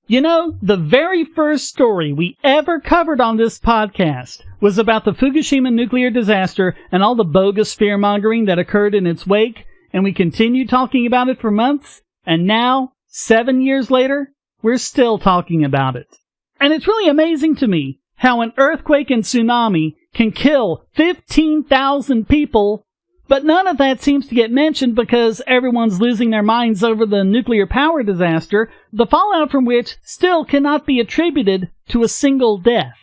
You know, the very first story we ever covered on this podcast was about the Fukushima nuclear disaster and all the bogus fear-mongering that occurred in its wake, and we continued talking about it for months, and now, 7 years later, we're still talking about it. And it's really amazing to me how an earthquake and tsunami can kill 15,000 people, but none of that seems to get mentioned because everyone's losing their minds over the nuclear power disaster, the fallout from which still cannot be attributed to a single death.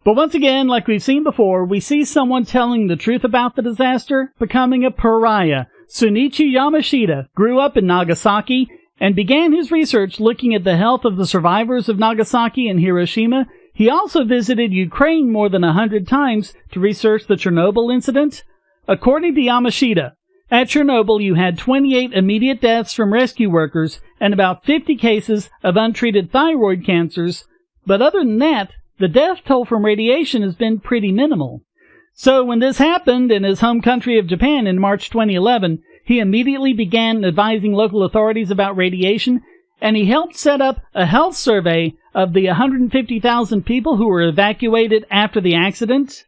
But once again, like we've seen before, we see someone telling the truth about the disaster becoming a pariah. Sunichi Yamashita grew up in Nagasaki and began his research looking at the health of the survivors of Nagasaki and Hiroshima. He also visited Ukraine more than 100 times to research the Chernobyl incident. According to Yamashita, at Chernobyl you had 28 immediate deaths from rescue workers and about 50 cases of untreated thyroid cancers, but other than that, the death toll from radiation has been pretty minimal. So when this happened in his home country of Japan in March 2011, he immediately began advising local authorities about radiation, and he helped set up a health survey of the 150,000 people who were evacuated after the accident.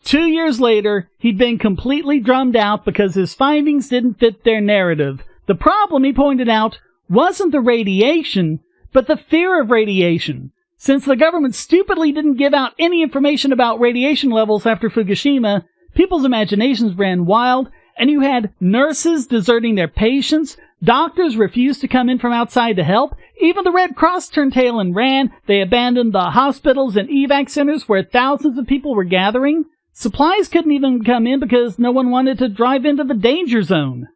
2 years later, he'd been completely drummed out because his findings didn't fit their narrative. The problem, he pointed out, wasn't the radiation, but the fear of radiation. Since the government stupidly didn't give out any information about radiation levels after Fukushima, people's imaginations ran wild, and you had nurses deserting their patients, doctors refused to come in from outside to help, even the Red Cross turned tail and ran. They abandoned the hospitals and evac centers where thousands of people were gathering. Supplies couldn't even come in because no one wanted to drive into the danger zone.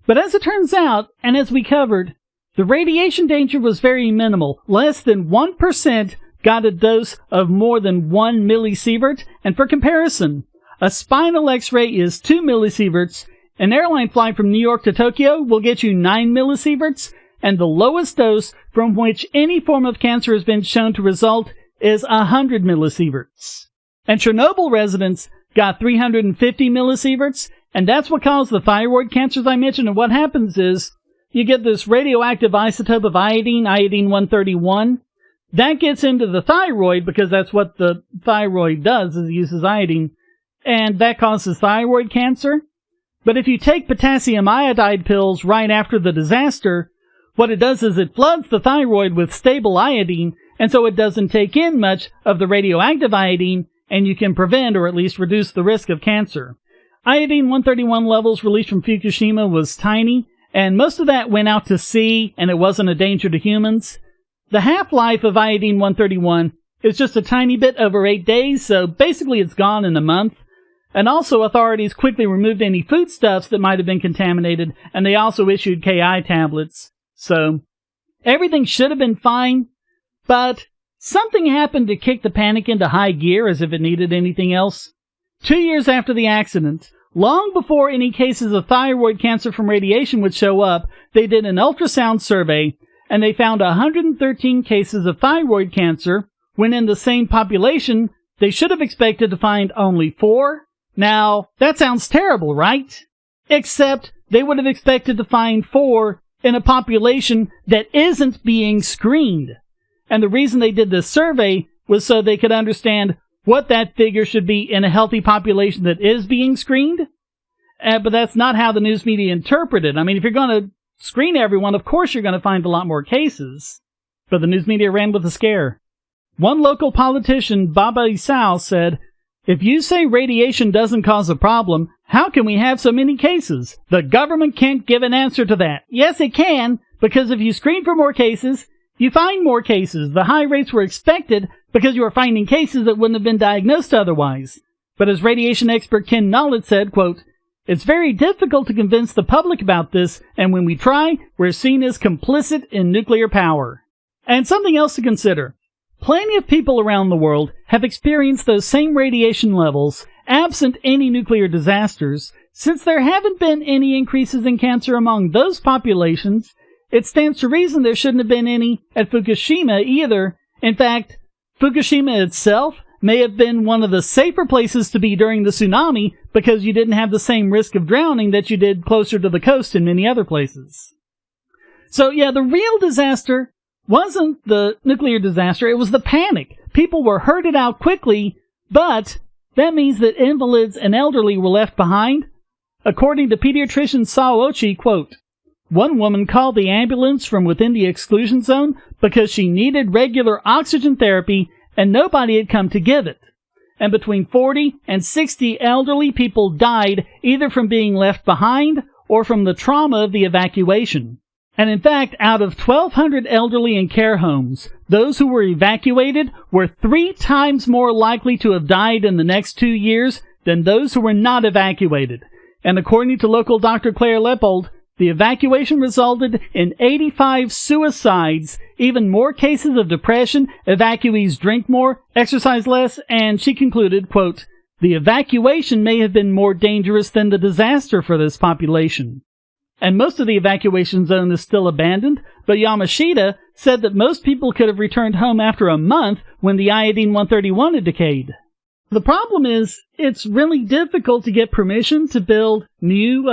But as it turns out, and as we covered, the radiation danger was very minimal. Less than 1% got a dose of more than 1 millisievert, and for comparison, a spinal X-ray is 2 millisieverts, an airline flight from New York to Tokyo will get you 9 millisieverts, and the lowest dose from which any form of cancer has been shown to result is 100 millisieverts. And Chernobyl residents got 350 millisieverts, and that's what caused the thyroid cancers I mentioned. And what happens is, you get this radioactive isotope of iodine, iodine-131. That gets into the thyroid because that's what the thyroid does, is it uses iodine, and that causes thyroid cancer. But if you take potassium iodide pills right after the disaster, what it does is it floods the thyroid with stable iodine, and so it doesn't take in much of the radioactive iodine, and you can prevent or at least reduce the risk of cancer. Iodine-131 levels released from Fukushima was tiny, and most of that went out to sea, and it wasn't a danger to humans. The half-life of iodine-131 is just a tiny bit over 8 days, so basically it's gone in a month. And also authorities quickly removed any foodstuffs that might have been contaminated, and they also issued KI tablets. So, everything should have been fine, but something happened to kick the panic into high gear as if it needed anything else. 2 years after the accident, long before any cases of thyroid cancer from radiation would show up, they did an ultrasound survey, and they found 113 cases of thyroid cancer, when in the same population, they should have expected to find only 4. Now, that sounds terrible, right? Except they would have expected to find 4 in a population that isn't being screened. And the reason they did this survey was so they could understand what that figure should be in a healthy population that is being screened. But that's not how the news media interpreted. I mean, if you're going to screen everyone, of course you're going to find a lot more cases. But the news media ran with a scare. One local politician, Baba Isao, said, "If you say radiation doesn't cause a problem, how can we have so many cases? The government can't give an answer to that." Yes, it can, because if you screen for more cases, you find more cases. The high rates were expected because you were finding cases that wouldn't have been diagnosed otherwise. But as radiation expert Ken Nollett said, quote, "It's very difficult to convince the public about this, and when we try, we're seen as complicit in nuclear power." And something else to consider. Plenty of people around the world have experienced those same radiation levels, absent any nuclear disasters. Since there haven't been any increases in cancer among those populations, it stands to reason there shouldn't have been any at Fukushima either. In fact, Fukushima itself may have been one of the safer places to be during the tsunami because you didn't have the same risk of drowning that you did closer to the coast in many other places. So yeah, the real disaster wasn't the nuclear disaster, it was the panic. People were herded out quickly, but that means that invalids and elderly were left behind. According to pediatrician Saochi, quote, "One woman called the ambulance from within the exclusion zone because she needed regular oxygen therapy and nobody had come to give it. And between 40 and 60 elderly people died either from being left behind or from the trauma of the evacuation. And in fact, out of 1,200 elderly in care homes, those who were evacuated were 3 times more likely to have died in the next 2 years than those who were not evacuated. And according to local Dr. Claire Leppold, the evacuation resulted in 85 suicides, even more cases of depression, evacuees drink more, exercise less, and she concluded, quote, "The evacuation may have been more dangerous than the disaster for this population." And most of the evacuation zone is still abandoned, but Yamashita said that most people could have returned home after a month when the iodine-131 had decayed. The problem is, it's really difficult to get permission to build new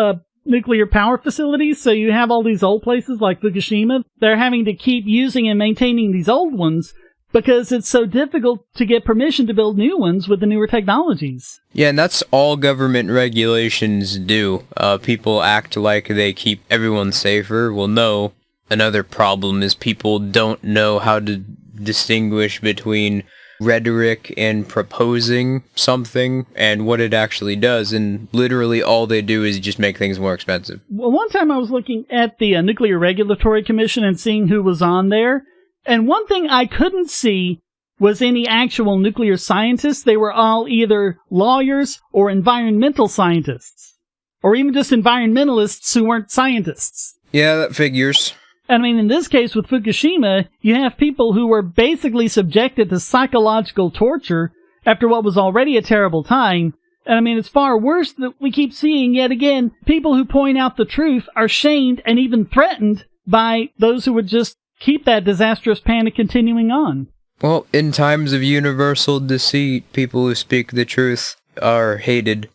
nuclear power facilities, so you have all these old places like Fukushima. They're having to keep using and maintaining these old ones because it's so difficult to get permission to build new ones with the newer technologies. Yeah, and that's all government regulations do. People act like they keep everyone safer. Well, no. Another problem is people don't know how to distinguish between rhetoric and proposing something and what it actually does, and literally all they do is just make things more expensive. Well, one time I was looking at the Nuclear Regulatory Commission and seeing who was on there, and one thing I couldn't see was any actual nuclear scientists. They were all either lawyers or environmental scientists, or even just environmentalists who weren't scientists. Yeah, that figures. I mean, in this case with Fukushima, you have people who were basically subjected to psychological torture after what was already a terrible time. And I mean, it's far worse that we keep seeing yet again people who point out the truth are shamed and even threatened by those who would just keep that disastrous panic continuing on. Well, in times of universal deceit, people who speak the truth are hated.